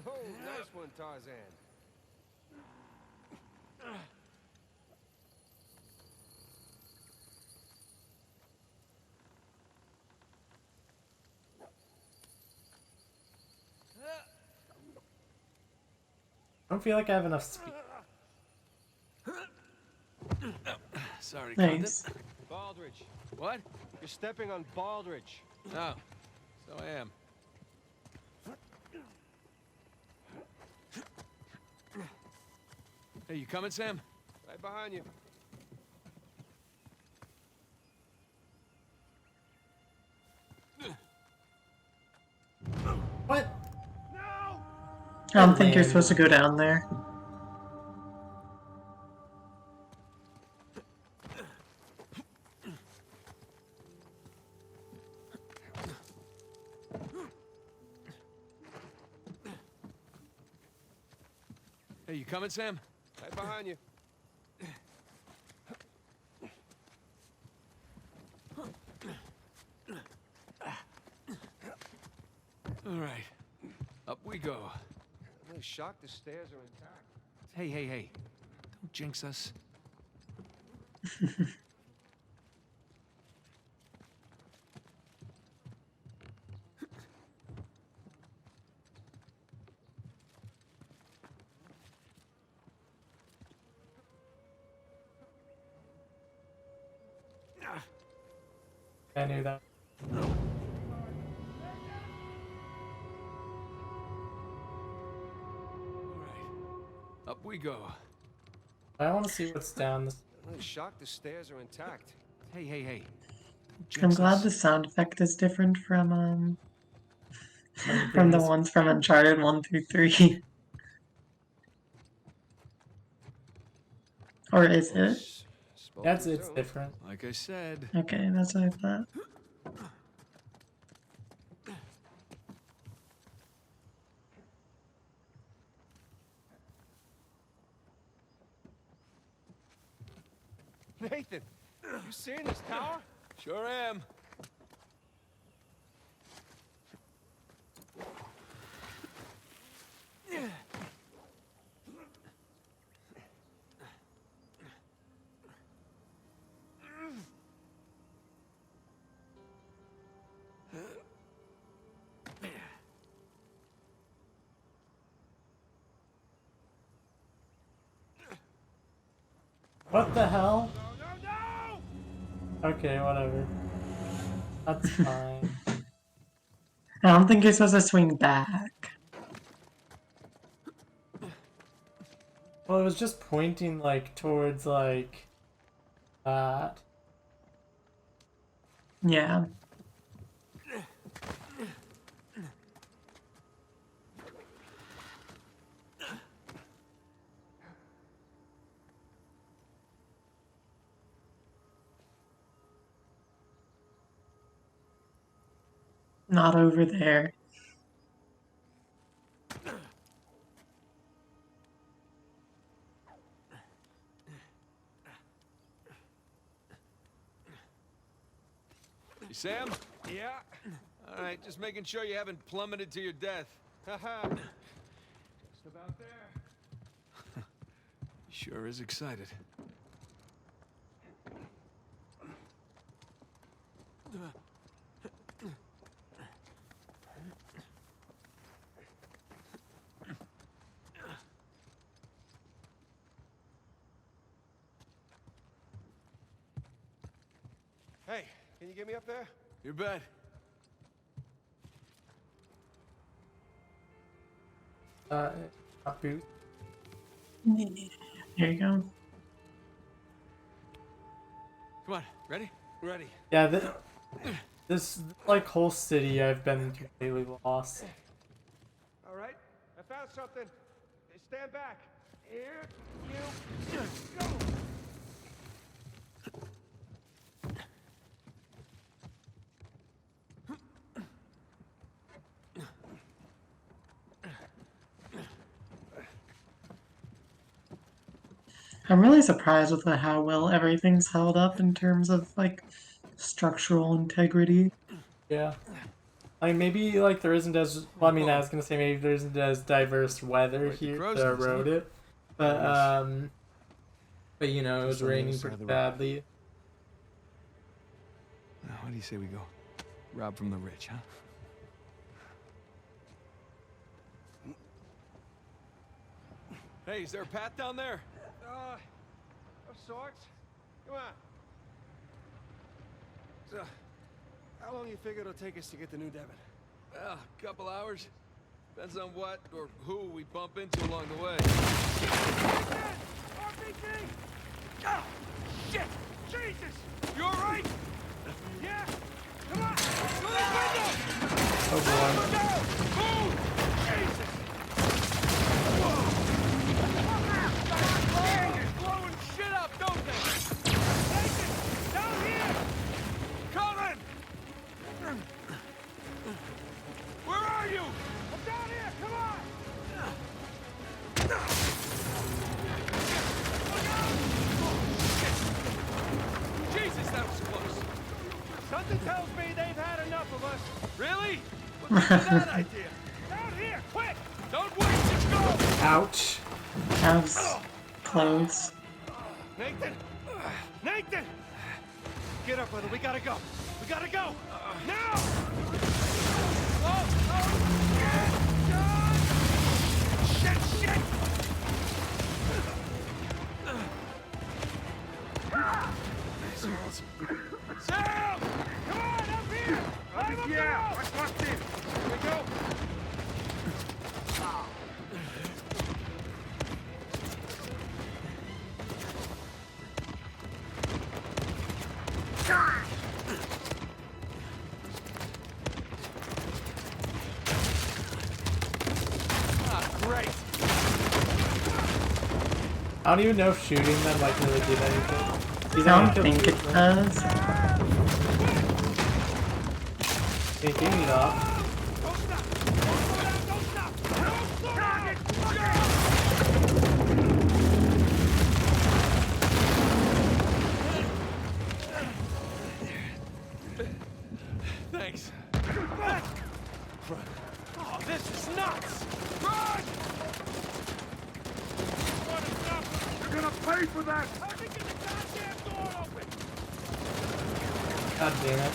Oh, nice one, Tarzan. I don't feel like I have enough speed. Sorry, Thanks. Condit. Baldridge, What? you're stepping on Baldridge. Oh, so I am. Hey, you coming, Sam? Right behind you. What? No! I don't think you're supposed to go down there. Hey, you coming, Sam? Right behind you. Up we go. I'm really shocked the stairs are intact. Hey, hey, hey. Don't jinx us. I knew that. All right. Up we go. I want to see what's down this. I'm really shocked the stairs are intact. Hey, hey, hey. Don't I'm jinx glad us. the sound effect is different from From from the previous- ones from Uncharted 1 through 3. Or is it? That's it's different. Like I said. Okay, that's what I thought. Nathan, you seeing this tower? Sure am. What the hell? No, no, no! Okay, whatever. That's fine. I don't think you're supposed to swing back. Well, it was just pointing like towards like that. Yeah. Not over there. You Sam? Yeah. All right, just making sure you haven't plummeted to your death. Haha. Just about there. Sure is excited. Hey, can you get me up there? You bet. A boot. Here you go. Come on, ready? Ready. Yeah, this like whole city I've been completely lost. All right. I found something. Stand back. Here you go. I'm really surprised with how well everything's held up in terms of like structural integrity. Yeah. Like maybe like there isn't as well, I mean I was gonna say maybe there isn't as diverse weather Like the here crow's to nest, huh? erode it. But you know, it was Just on the other raining side pretty of the road. badly. Now, what do you say we go? Rob from the rich, huh? Hey, is there a path down there? Of sorts. Come on. So, how long you figure it'll take us to get to New Devon? Well, a couple hours. Depends on what or who we bump into along the way. RPG! Oh, shit! Jesus! You alright? Yeah? Come on! Go this window! Oh boy. Move! Jesus! Blowing shit up, don't they? Nathan! Down here! Coming! Where are you? I'm down here! Come on! Jesus, that was close. Something tells me they've had enough of us. Really? What's that idea? Down here! Quick! Ouch. House. Clothes. Nathan! Nathan! Get up, brother. We gotta go. We gotta go. Now! Shit! Shit! Sam! Come on, up here! I'm up here! I got this! Here we go! Great! I don't even know if shooting them like really did anything. He's I only don't killed think two it of them. does. Hey, give me that. Don't stop! Don't stop! Don't stop! Target! Thanks. Oh, this is nuts! Run! You're gonna pay for that! How'd you get the goddamn door open? God damn it.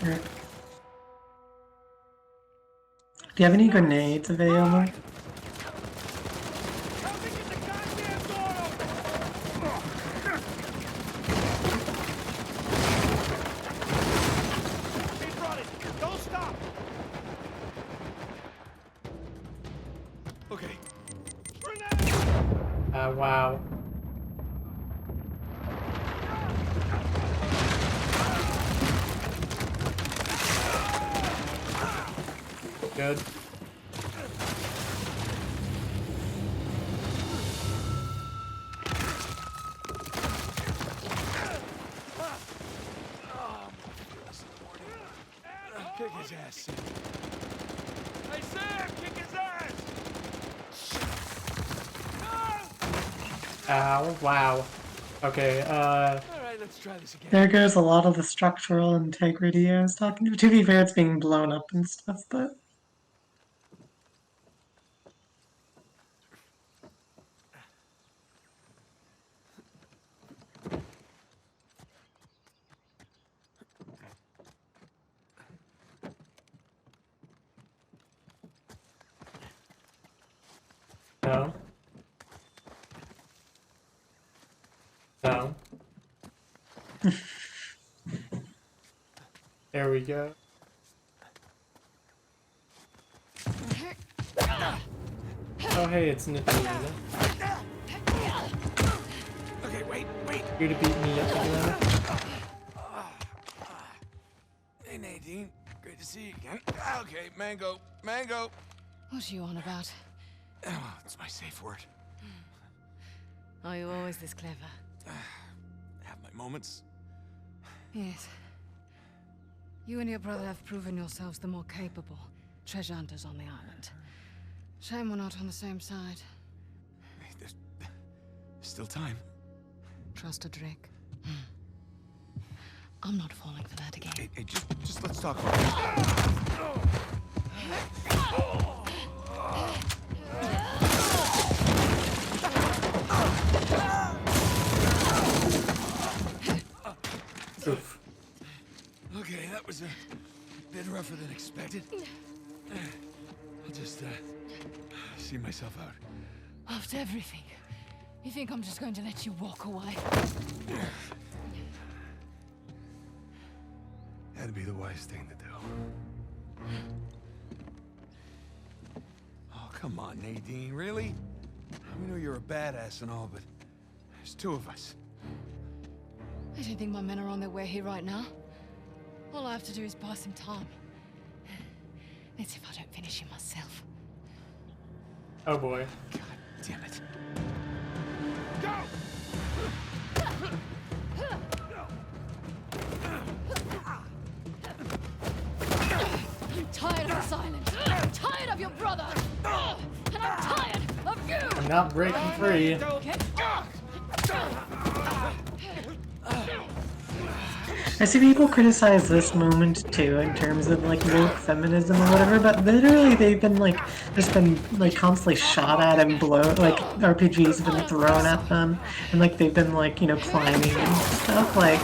Right. Do you have any grenades available? How'd you get the goddamn door open? Keep running! Don't stop! Okay. Wow. Good. Kick his ass, Sam. Hey, Sam! Kick his ass! Ow. Wow. Okay, All right, let's try this again. There goes a lot of the structural integrity I was talking to. To be fair, it's being blown up and stuff, but no. No. There we go. Oh hey, it's Natalia. Okay, wait. Here to beat me up again. Hey, Nadine. Great to see you again. Okay, Mango. What are you on about? Oh, it's my safe word. Are you always this clever? Have my moments. Yes. You and your brother have proven yourselves the more capable treasure hunters on the island. Shame we're not on the same side. Hey, there's still time. Trust a Drake. I'm not falling for that again. Hey, just let's talk about this. Oof. Okay, that was a bit rougher than expected. I'll just see myself out. After everything, you think I'm just going to let you walk away? That'd be the wise thing to do. Oh, come on, Nadine, really? We know you're a badass and all, but there's two of us. I don't think my men are on their way here right now. All I have to do is buy some time. Let's see if I don't finish him myself. Oh boy. God damn it. I'm tired of silence. I'm tired of your brother. And I'm tired of you. I'm not breaking free. Get off! I see people criticize this moment too in terms of like woke feminism or whatever, but literally they've been like just been like constantly shot at and blown like RPGs have been thrown at them and like they've been like, you know, climbing and stuff like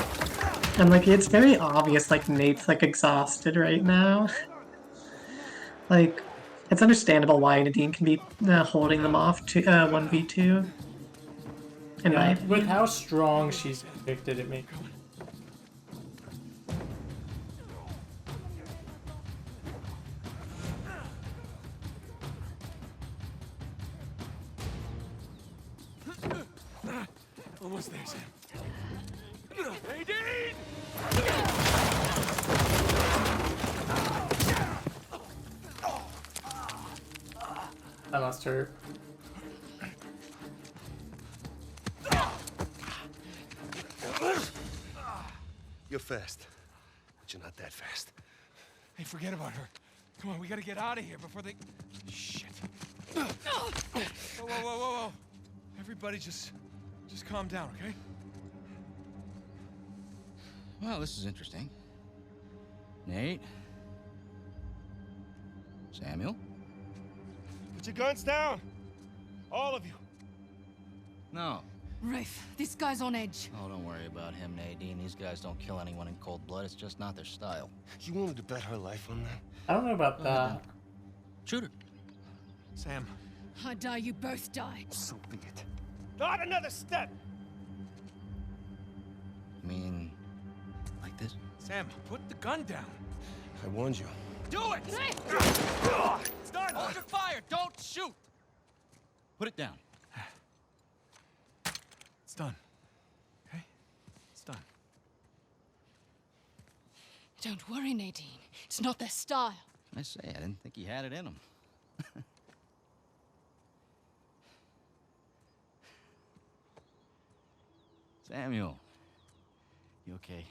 and like it's very obvious like Nate's like exhausted right now. Like it's understandable why Nadine can be holding them off to 1v2 in my Yeah, with opinion. how strong she's depicted, it makes. Almost there, Sam. Nadine! That must hurt. You're fast, but you're not that fast. Hey, forget about her. Come on, we gotta get out of here before they... Shit. Whoa, whoa, whoa, whoa, whoa. Everybody just calm down, okay? Well, this is interesting. Nate? Samuel? Put your guns down! All of you! No. Rafe, this guy's on edge. Oh, don't worry about him, Nadine. These guys don't kill anyone in cold blood. It's just not their style. You wanted to bet her life on that? I don't know about that. Shoot her. Sam. I die, you both die. So be it. Not another step! I mean, like this? Sam, put the gun down. I warned you. Do it! It's done! Hold your fire! Don't shoot! Put it down. It's done. Okay? It's done. Don't worry, Nadine. It's not their style. I say, I didn't think he had it in him. Samuel, you okay?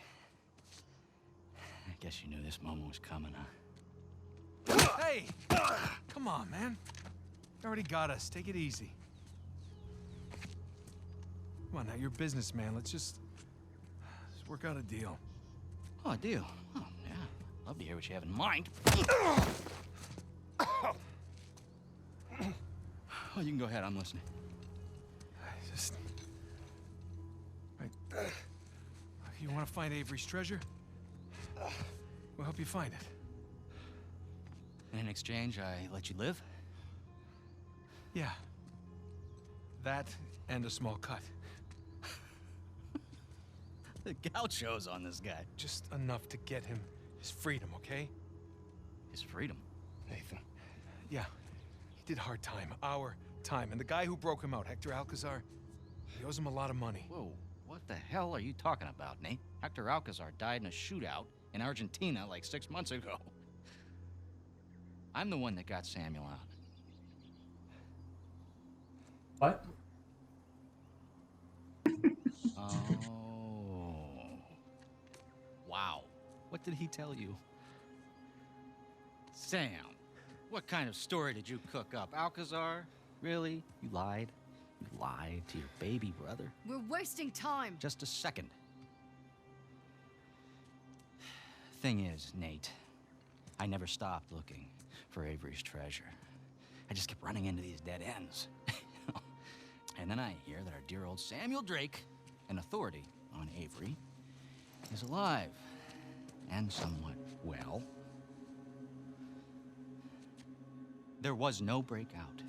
I guess you knew this moment was coming, huh? Hey! Come on, man. You already got us. Take it easy. Come on, now, you're a businessman. Let's work out a deal. Oh, a deal. Oh, yeah. Love to hear what you have in mind. Oh, you can go ahead. I'm listening. Right. You want to find Avery's treasure? We'll help you find it. And in exchange, I let you live? Yeah. That and a small cut. The gauchos on this guy. Just enough to get him his freedom, okay? His freedom. Nathan. Yeah. He did hard time. Our time. And the guy who broke him out, Hector Alcazar, he owes him a lot of money. Whoa, what the hell are you talking about, Nate? Hector Alcazar died in a shootout in Argentina like 6 months ago. I'm the one that got Samuel out. What? Oh. Wow. What did he tell you? Sam, what kind of story did you cook up? Alcazar? Really? You lied? You lied to your baby brother? We're wasting time. Just a second. Thing is, Nate, I never stopped looking for Avery's treasure. I just kept running into these dead ends. And then I hear that our dear old Samuel Drake, an authority on Avery, is alive and somewhat well. There was no breakout.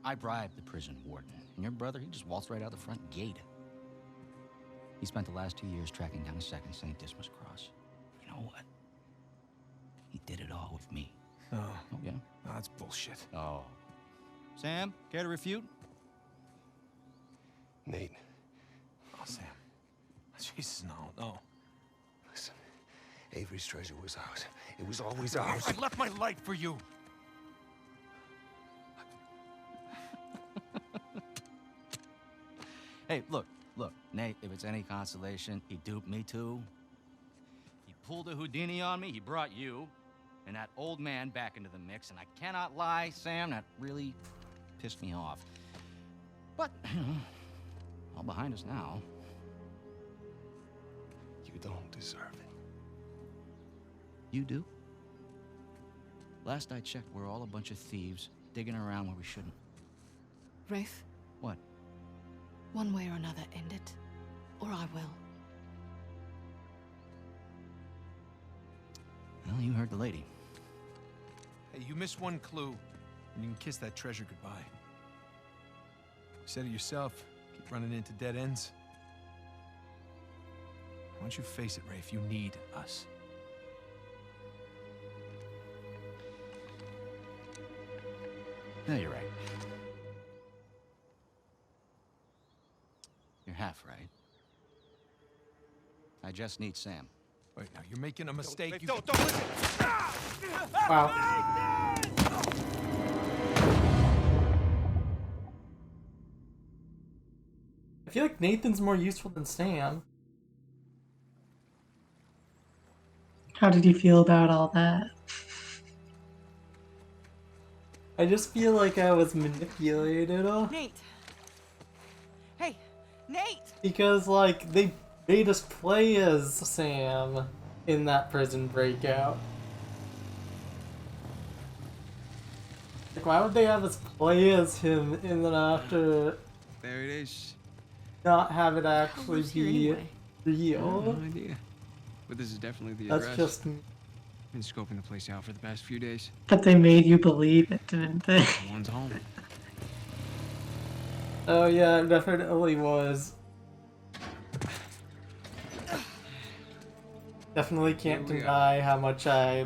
I bribed the prison warden, and your brother, he just waltzed right out the front gate. He spent the last 2 years tracking down a second St. Dismas cross. You know what? He did it all with me. No. Oh, yeah? No, that's bullshit. Oh. Sam, care to refute? Nate. Oh, Sam. Jesus, no. Listen. Avery's treasure was ours. It was always ours. I left my life for you. Hey, look, Nate, if it's any consolation, he duped me too. He pulled a Houdini on me, he brought you and that old man back into the mix, and I cannot lie, Sam, that really pissed me off. But, all behind us now. You You don't deserve it. You do? Last I checked, we're all a bunch of thieves digging around where we shouldn't. Rafe, What? one way or another, end it, or I will. Well, you heard the lady. Hey, you missed one clue, and you can kiss that treasure goodbye. You said it yourself, keep running into dead ends. Why don't you face it, Rafe? You need us. No, you're right. You're half right. I just need Sam. Wait, now you're making a mistake. You Don't listen! Wow. I feel like Nathan's more useful than Sam. How did you feel about all that? I just feel like I was manipulated Nate! Hey, Nate! because like they made us play as Sam in that prison breakout. Like, why would they have us play as him and then after There it is. not have it actually was here be anyway? real? No idea. But this is definitely the That's address. just Been scoping the place out for the past few days. But they made you believe it, didn't they? One's home. oh yeah, it definitely was. Definitely can't Here we are. deny how much I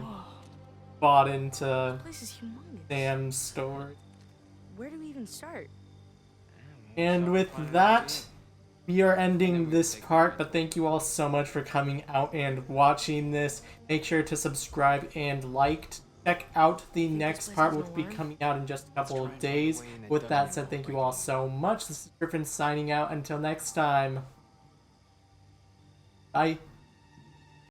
bought into This place is humongous. Sam's story. Where do we even start? And with that, we are ending this part, but thank you all so much for coming out and watching this. Make sure to subscribe and like. Check out the next part, which will be coming out in just a couple of days. With that said, thank you all so much. This is Griffin signing out. Until next time. Bye.